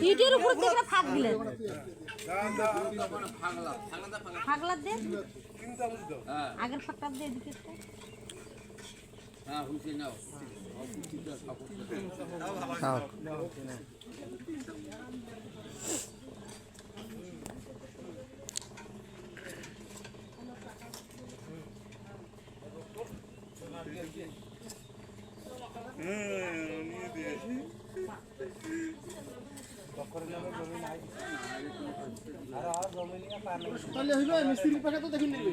ইটের উপর থেকে ফাঁক দিলেন ফাগলা দে আগের ফাঁকটা দিয়ে দিতে হ্যাঁ হুঁশে নাও তাহলে হইবে মিস্ত্রির পাশে তো দেখুন নিবে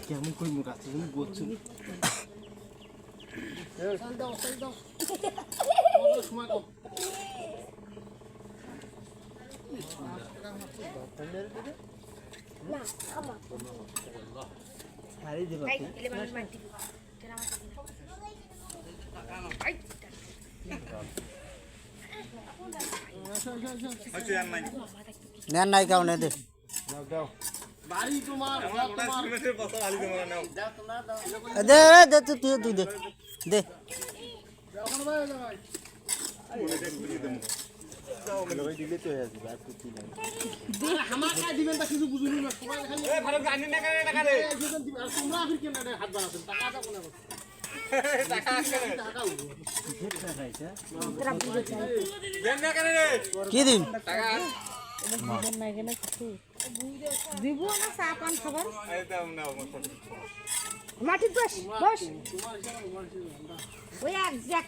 কেমন কই মুখ আছে তুমি বলছো সময় কম না আমা হারি দেবা এলে মানুষ মাটি কেন আমাকে নেন নাই কাউনে দে বাড়ি তোমার দে দে তুই দে দে আমাকে দিবেন তা কিছু বুঝুন না তোমার খালি এই ভালো জানি না কেন টাকা দে তোমরা ফির কেন হাত বানাছেন টাকাটা কোনে টাকা কেন টাকা কি দিন টাকা দিব না চা পান খাবার মাটি বস বস ওই এক